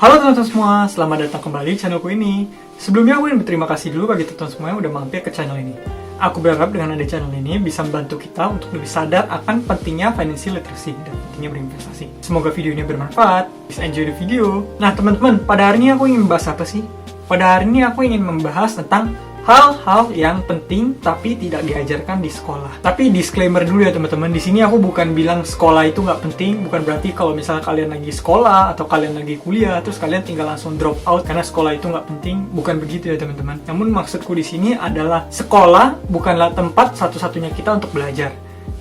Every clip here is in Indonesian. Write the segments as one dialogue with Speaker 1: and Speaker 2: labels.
Speaker 1: Halo teman-teman semua, selamat datang kembali di channelku ini. Sebelumnya aku ingin berterima kasih dulu bagi teman-teman semua yang udah mampir ke channel ini. Aku berharap dengan ada channel ini bisa membantu kita untuk lebih sadar akan pentingnya financial literacy dan pentingnya berinvestasi. Semoga video ini bermanfaat, bisa enjoy the video. Nah teman-teman, pada hari ini aku ingin membahas apa sih? Pada hari ini aku ingin membahas tentang hal-hal yang penting tapi tidak diajarkan di sekolah. Tapi disclaimer dulu ya teman-teman, di sini aku bukan bilang sekolah itu nggak penting, bukan berarti kalau misalnya kalian lagi sekolah atau kalian lagi kuliah terus kalian tinggal langsung drop out karena sekolah itu nggak penting, bukan begitu ya teman-teman. Namun maksudku di sini adalah sekolah bukanlah tempat satu-satunya kita untuk belajar.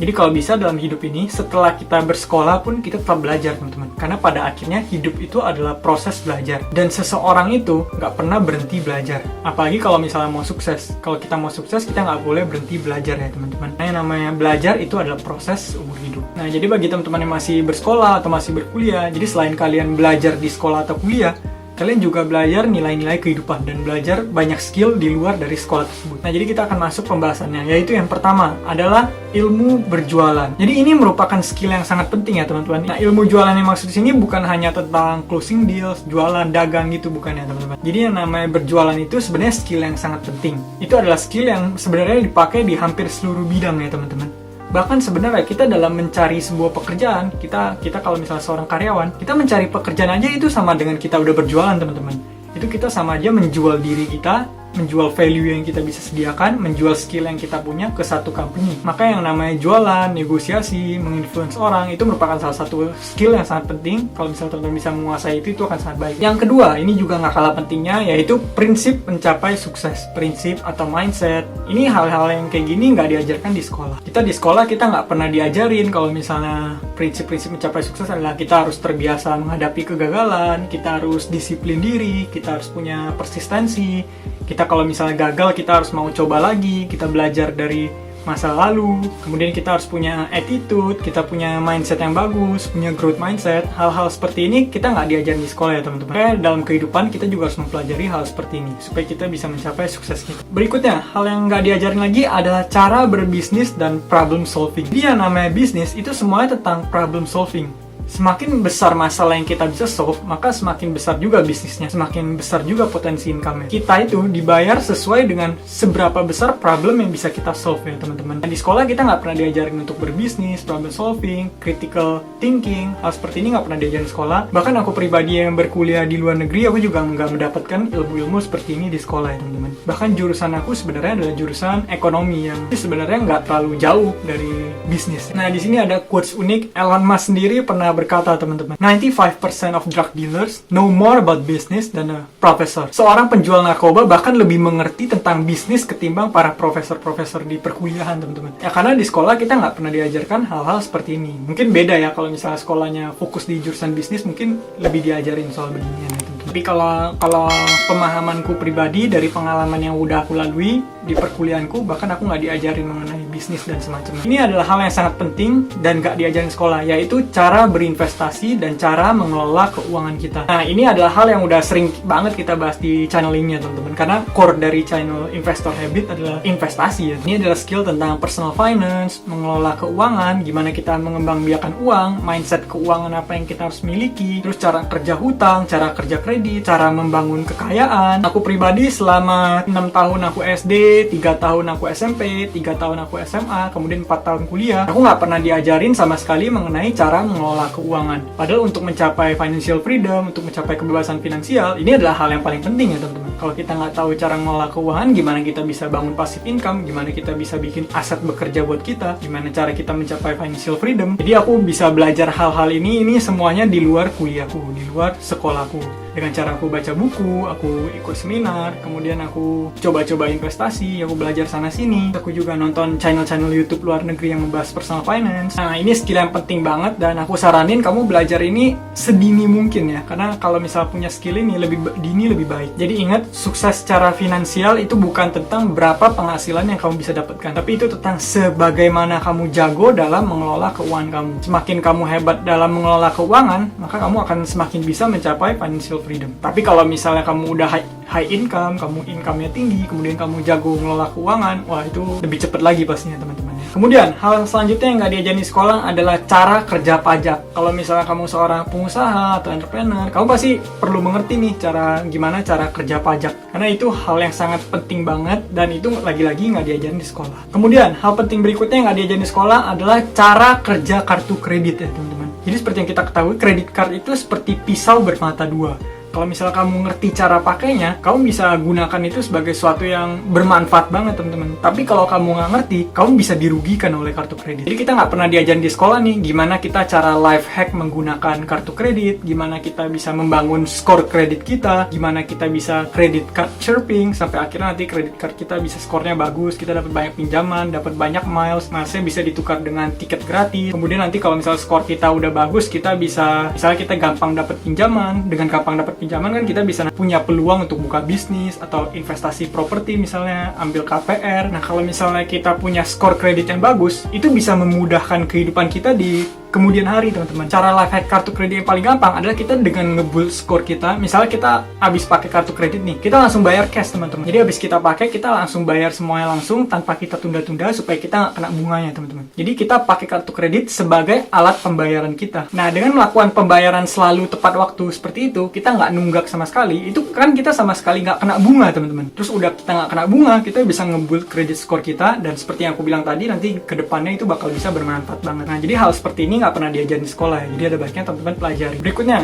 Speaker 1: Jadi kalau bisa dalam hidup ini, setelah kita bersekolah pun kita tetap belajar teman-teman. Karena pada akhirnya hidup itu adalah proses belajar. Dan seseorang itu nggak pernah berhenti belajar. Apalagi kalau misalnya mau sukses. Kalau kita mau sukses, kita nggak boleh berhenti belajar ya teman-teman. Nah yang namanya belajar itu adalah proses umur hidup. Nah jadi bagi teman-teman yang masih bersekolah atau masih berkuliah, jadi selain kalian belajar di sekolah atau kuliah, kalian juga belajar nilai-nilai kehidupan dan belajar banyak skill di luar dari sekolah tersebut. Nah, jadi kita akan masuk pembahasannya, yaitu yang pertama adalah ilmu berjualan. Jadi ini merupakan skill yang sangat penting ya teman-teman. Nah, ilmu jualan yang maksud di sini bukan hanya tentang closing deals, jualan, dagang gitu, bukan ya teman-teman. Jadi yang namanya berjualan itu sebenarnya skill yang sangat penting. Itu adalah skill yang sebenarnya dipakai di hampir seluruh bidang ya teman-teman. Bahkan sebenarnya kita dalam mencari sebuah pekerjaan, kita kalau misalnya seorang karyawan, kita mencari pekerjaan aja itu sama dengan kita udah berjualan teman-teman. Itu kita sama aja menjual diri kita, menjual value yang kita bisa sediakan, menjual skill yang kita punya ke satu company. Maka yang namanya jualan, negosiasi, menginfluence orang, itu merupakan salah satu skill yang sangat penting. Kalau misalnya teman-teman bisa menguasai itu akan sangat baik. Yang kedua, ini juga nggak kalah pentingnya, yaitu prinsip mencapai sukses. Prinsip atau mindset. Ini hal-hal yang kayak gini nggak diajarkan di sekolah. Kita di sekolah, kita nggak pernah diajarin kalau misalnya prinsip-prinsip mencapai sukses adalah kita harus terbiasa menghadapi kegagalan, kita harus disiplin diri, kita harus punya persistensi. Kita kalau misalnya gagal, kita harus mau coba lagi, kita belajar dari masa lalu, kemudian kita harus punya attitude, kita punya mindset yang bagus, punya growth mindset. Hal-hal seperti ini kita nggak diajarin di sekolah ya teman-teman. Kayak dalam kehidupan kita juga harus mempelajari hal seperti ini, supaya kita bisa mencapai sukses kita. Berikutnya, hal yang nggak diajarin lagi adalah cara berbisnis dan problem solving. Dia namanya bisnis, itu semuanya tentang problem solving. Semakin besar masalah yang kita bisa solve, maka semakin besar juga bisnisnya, semakin besar juga potensi income-nya. Kita itu dibayar sesuai dengan seberapa besar problem yang bisa kita solve ya teman-teman. Di sekolah kita nggak pernah diajarin untuk berbisnis, problem solving, critical thinking, hal seperti ini nggak pernah diajarin di sekolah. Bahkan aku pribadi yang berkuliah di luar negeri, aku juga nggak mendapatkan ilmu-ilmu seperti ini di sekolah ya teman-teman. Bahkan jurusan aku sebenarnya adalah jurusan ekonomi yang sebenarnya nggak terlalu jauh dari bisnis. Nah di sini ada quotes unik. Elon Musk sendiri pernah berkata teman-teman, 95% of drug dealers know more about business than a professor. Seorang penjual narkoba bahkan lebih mengerti tentang bisnis ketimbang para profesor-profesor di perkuliahan teman-teman. Ya karena di sekolah kita nggak pernah diajarkan hal-hal seperti ini. Mungkin beda ya kalau misalnya sekolahnya fokus di jurusan bisnis, mungkin lebih diajarin soal beginian ya teman-teman. Tapi kalau pemahamanku pribadi dari pengalaman yang udah aku lalui di perkuliahanku, bahkan aku nggak diajarin mengenai bisnis dan semacamnya. Ini adalah hal yang sangat penting dan nggak diajarin sekolah, yaitu cara berinvestasi dan cara mengelola keuangan kita. Nah, ini adalah hal yang udah sering banget kita bahas di channel ini ya teman-teman, karena core dari channel Investor Habit adalah investasi ya. Ini adalah skill tentang personal finance, mengelola keuangan, gimana kita mengembangbiakan uang, mindset keuangan apa yang kita harus miliki, terus cara kerja hutang, cara kerja kredit, cara membangun kekayaan. Aku pribadi selama 6 tahun aku SD, 3 tahun aku SMP, 3 tahun aku SMA, kemudian 4 tahun kuliah, aku nggak pernah diajarin sama sekali mengenai cara mengelola keuangan. Padahal untuk mencapai financial freedom, untuk mencapai kebebasan finansial, ini adalah hal yang paling penting ya teman-teman. Kalau kita nggak tahu cara mengelola keuangan, gimana kita bisa bangun passive income, gimana kita bisa bikin aset bekerja buat kita, gimana cara kita mencapai financial freedom. Jadi aku bisa belajar hal-hal ini semuanya di luar kuliahku, di luar sekolahku. Dengan cara aku baca buku, aku ikut seminar, kemudian aku coba-coba investasi, aku belajar sana-sini. Aku juga nonton channel-channel YouTube luar negeri yang membahas personal finance. Nah, ini skill yang penting banget dan aku saranin kamu belajar ini sedini mungkin ya. Karena kalau misal punya skill ini lebih dini lebih baik. Jadi ingat, sukses secara finansial itu bukan tentang berapa penghasilan yang kamu bisa dapatkan, tapi itu tentang sebagaimana kamu jago dalam mengelola keuangan kamu. Semakin kamu hebat dalam mengelola keuangan, maka kamu akan semakin bisa mencapai financial freedom. Tapi kalau misalnya kamu udah high income, kamu income-nya tinggi, kemudian kamu jago mengelola keuangan, wah itu lebih cepat lagi pastinya teman-teman ya. Kemudian, hal selanjutnya yang nggak diajarin di sekolah adalah cara kerja pajak. Kalau misalnya kamu seorang pengusaha atau entrepreneur, kamu pasti perlu mengerti nih gimana cara kerja pajak. Karena itu hal yang sangat penting banget dan itu lagi-lagi nggak diajarin di sekolah. Kemudian, hal penting berikutnya yang nggak diajarin di sekolah adalah cara kerja kartu kredit ya teman-teman. Jadi seperti yang kita ketahui, kredit card itu seperti pisau bermata dua. Kalau misalnya kamu ngerti cara pakainya, kamu bisa gunakan itu sebagai sesuatu yang bermanfaat banget teman-teman. Tapi kalau kamu nggak ngerti, kamu bisa dirugikan oleh kartu kredit. Jadi kita nggak pernah diajarin di sekolah nih, gimana kita cara life hack menggunakan kartu kredit, gimana kita bisa membangun skor kredit kita, gimana kita bisa credit card chirping, sampai akhirnya nanti credit card kita bisa skornya bagus, kita dapat banyak pinjaman, dapat banyak milesnya bisa ditukar dengan tiket gratis. Kemudian nanti kalau misalnya skor kita udah bagus, kita bisa, misalnya kita gampang dapat pinjaman, dengan gampang dapat pinjaman kan kita bisa punya peluang untuk buka bisnis atau investasi properti misalnya, ambil KPR. Nah kalau misalnya kita punya skor kredit yang bagus, itu bisa memudahkan kehidupan kita di kemudian hari teman-teman. Cara life hack kartu kredit yang paling gampang adalah kita dengan nge-build skor kita. Misalnya kita habis pakai kartu kredit nih, kita langsung bayar cash teman-teman. Jadi habis kita pakai, kita langsung bayar semuanya langsung tanpa kita tunda-tunda supaya kita nggak kena bunganya teman-teman. Jadi kita pakai kartu kredit sebagai alat pembayaran kita. Nah dengan melakukan pembayaran selalu tepat waktu seperti itu, kita nggak nunggak sama sekali. Itu kan kita sama sekali nggak kena bunga teman-teman. Terus udah kita nggak kena bunga, kita bisa nge-build kredit skor kita, dan seperti yang aku bilang tadi, nanti kedepannya itu bakal bisa bermanfaat banget. Nah jadi hal seperti ini nggak pernah diajarin di sekolah ya, jadi ada baiknya teman-teman pelajari. Berikutnya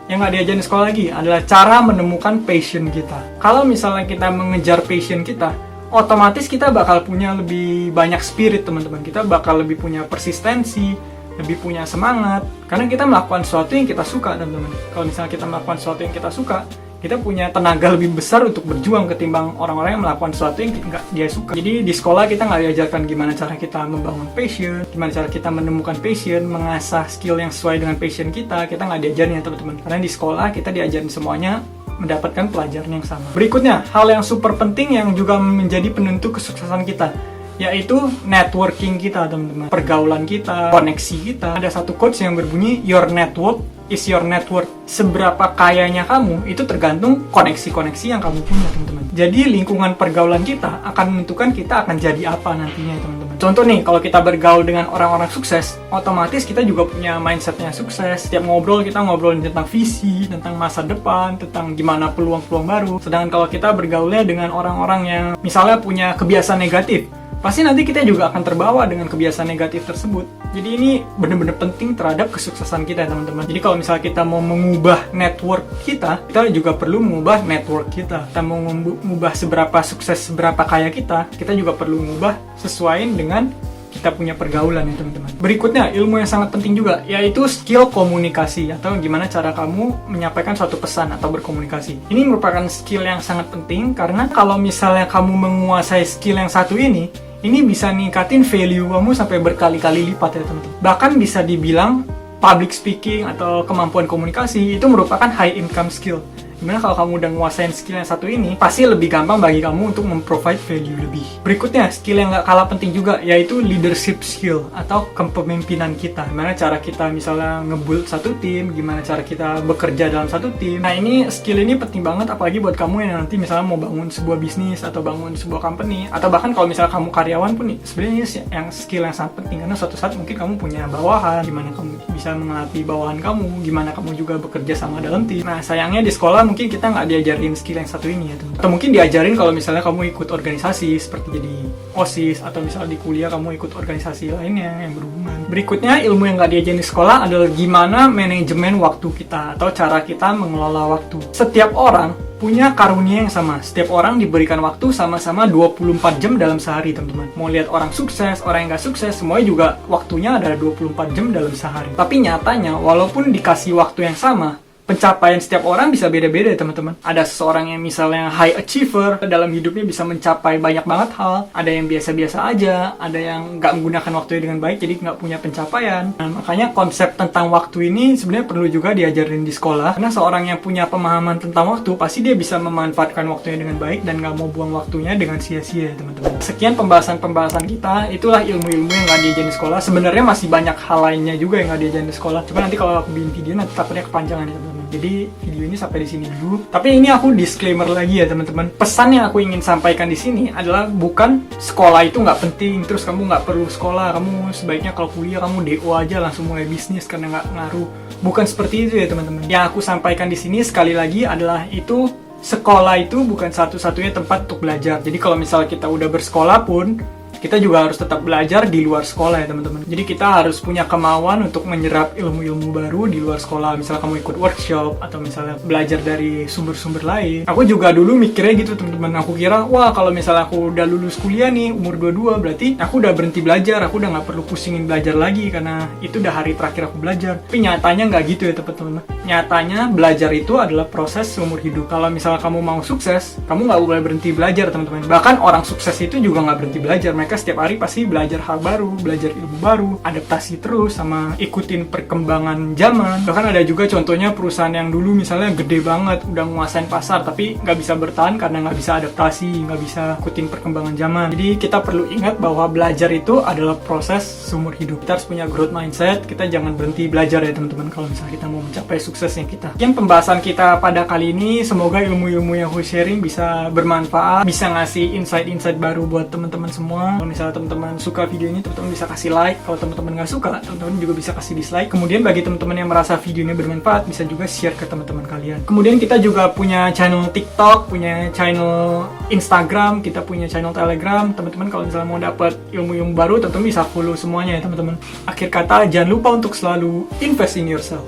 Speaker 1: yang nggak diajarin di sekolah lagi adalah cara menemukan passion kita. Kalau misalnya kita mengejar passion kita, otomatis kita bakal punya lebih banyak spirit teman-teman. Kita bakal lebih punya persistensi, lebih punya semangat, karena kita melakukan sesuatu yang kita suka teman-teman. Kalau misalnya kita melakukan sesuatu yang kita suka, kita punya tenaga lebih besar untuk berjuang ketimbang orang-orang yang melakukan sesuatu yang nggak dia suka. Jadi di sekolah kita nggak diajarkan gimana cara kita membangun passion, gimana cara kita menemukan passion, mengasah skill yang sesuai dengan passion kita nggak diajarin ya teman-teman. Karena di sekolah kita diajarin semuanya mendapatkan pelajaran yang sama. Berikutnya, hal yang super penting yang juga menjadi penentu kesuksesan kita, yaitu networking kita teman-teman, pergaulan kita, koneksi kita. Ada satu quotes yang berbunyi, your network is your net worth. Seberapa kayanya kamu itu tergantung koneksi-koneksi yang kamu punya teman-teman. Jadi lingkungan pergaulan kita akan menentukan kita akan jadi apa nantinya teman-teman. Contoh nih, kalau kita bergaul dengan orang-orang sukses, otomatis kita juga punya mindsetnya sukses. Setiap ngobrol kita ngobrolin tentang visi, tentang masa depan, tentang gimana peluang-peluang baru. Sedangkan kalau kita bergaulnya dengan orang-orang yang misalnya punya kebiasaan negatif, pasti nanti kita juga akan terbawa dengan kebiasaan negatif tersebut. Jadi ini benar-benar penting terhadap kesuksesan kita teman-teman. Jadi kalau misalnya kita mau mengubah network kita juga perlu mengubah network kita. Kita mau mengubah seberapa sukses, seberapa kaya kita juga perlu mengubah sesuai dengan kita punya pergaulan ya teman-teman. Berikutnya, ilmu yang sangat penting juga, yaitu skill komunikasi, atau gimana cara kamu menyampaikan suatu pesan atau berkomunikasi. Ini merupakan skill yang sangat penting, karena kalau misalnya kamu menguasai skill yang satu ini bisa ningkatin value kamu sampai berkali-kali lipat ya teman-teman. Bahkan bisa dibilang public speaking atau kemampuan komunikasi itu merupakan high income skill. Dimana kalau kamu udah nguasain skill yang satu ini, pasti lebih gampang bagi kamu untuk memprovide value lebih. Berikutnya, skill yang gak kalah penting juga, yaitu leadership skill atau kepemimpinan kita. Gimana cara kita misalnya nge-build satu tim, gimana cara kita bekerja dalam satu tim. Nah ini, skill ini penting banget, apalagi buat kamu yang nanti misalnya mau bangun sebuah bisnis atau bangun sebuah company, atau bahkan kalau misalnya kamu karyawan pun nih, sebenarnya ini yang skill yang sangat penting. Karena suatu saat mungkin kamu punya bawahan, gimana kamu bisa mengelatih bawahan kamu, gimana kamu juga bekerja sama dalam tim. Nah sayangnya di sekolah mungkin kita nggak diajarin skill yang satu ini ya teman-teman. Atau mungkin diajarin kalau misalnya kamu ikut organisasi seperti jadi OSIS, atau misalnya di kuliah kamu ikut organisasi lainnya yang berhubungan. Berikutnya, ilmu yang nggak diajarin di sekolah adalah gimana manajemen waktu kita atau cara kita mengelola waktu. Setiap orang punya karunia yang sama. Setiap orang diberikan waktu sama-sama 24 jam dalam sehari teman-teman. Mau lihat orang sukses, orang yang nggak sukses, semuanya juga waktunya adalah 24 jam dalam sehari. Tapi nyatanya, walaupun dikasih waktu yang sama, pencapaian setiap orang bisa beda-beda teman-teman. Ada seseorang yang misalnya high achiever, dalam hidupnya bisa mencapai banyak banget hal. Ada yang biasa-biasa aja, ada yang nggak menggunakan waktunya dengan baik, jadi nggak punya pencapaian. Nah, makanya konsep tentang waktu ini sebenarnya perlu juga diajarin di sekolah. Karena seorang yang punya pemahaman tentang waktu, pasti dia bisa memanfaatkan waktunya dengan baik dan nggak mau buang waktunya dengan sia-sia teman-teman. Sekian pembahasan-pembahasan kita, itulah ilmu-ilmu yang nggak diajarin di sekolah. Sebenarnya masih banyak hal lainnya juga yang nggak diajarin di sekolah. Cuma nanti kalau aku bikin video, nanti takutnya kepanjangan ya teman-teman. Jadi video ini sampai di sini dulu. Tapi ini aku disclaimer lagi ya teman-teman. Pesan yang aku ingin sampaikan di sini adalah bukan sekolah itu nggak penting, terus kamu nggak perlu sekolah, kamu sebaiknya kalau kuliah kamu DO aja langsung mulai bisnis karena nggak ngaruh. Bukan seperti itu ya teman-teman. Yang aku sampaikan di sini sekali lagi adalah itu sekolah itu bukan satu-satunya tempat untuk belajar. Jadi kalau misal kita udah bersekolah pun kita juga harus tetap belajar di luar sekolah ya teman-teman. Jadi kita harus punya kemauan untuk menyerap ilmu-ilmu baru di luar sekolah. Misalnya kamu ikut workshop atau misalnya belajar dari sumber-sumber lain. Aku juga dulu mikirnya gitu teman-teman. Aku kira, wah kalau misalnya aku udah lulus kuliah nih umur 22 berarti aku udah berhenti belajar. Aku udah nggak perlu pusingin belajar lagi karena itu udah hari terakhir aku belajar. Tapi nyatanya nggak gitu ya teman-teman. Nyatanya belajar itu adalah proses seumur hidup. Kalau misalnya kamu mau sukses, kamu nggak boleh berhenti belajar teman-teman. Bahkan orang sukses itu juga nggak berhenti belajar. Mereka setiap hari pasti belajar hal baru, belajar ilmu baru, adaptasi terus sama ikutin perkembangan zaman. Bahkan ada juga contohnya perusahaan yang dulu misalnya gede banget, udah nguasain pasar, tapi nggak bisa bertahan karena nggak bisa adaptasi, nggak bisa ikutin perkembangan zaman. Jadi kita perlu ingat bahwa belajar itu adalah proses seumur hidup. Kita harus punya growth mindset, kita jangan berhenti belajar ya teman-teman kalau misalnya kita mau mencapai suksesnya kita. Sekian pembahasan kita pada kali ini, semoga ilmu-ilmu yang aku sharing bisa bermanfaat, bisa ngasih insight-insight baru buat teman-teman semua. Kalau misalnya teman-teman suka video ini, teman-teman bisa kasih like. Kalau teman-teman nggak suka, teman-teman juga bisa kasih dislike. Kemudian bagi teman-teman yang merasa video ini bermanfaat, bisa juga share ke teman-teman kalian. Kemudian kita juga punya channel TikTok, punya channel Instagram, kita punya channel Telegram. Teman-teman kalau misalnya mau dapat ilmu-ilmu baru, teman-teman bisa follow semuanya ya teman-teman. Akhir kata, jangan lupa untuk selalu invest in yourself.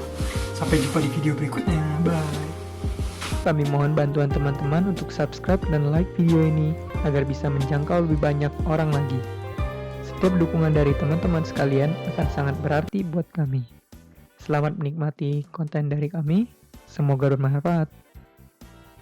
Speaker 1: Sampai jumpa di video berikutnya. Bye. Kami mohon bantuan teman-teman untuk subscribe dan like video ini agar bisa menjangkau lebih banyak orang lagi. Setiap dukungan dari teman-teman sekalian akan sangat berarti buat kami. Selamat menikmati konten dari kami. Semoga bermanfaat.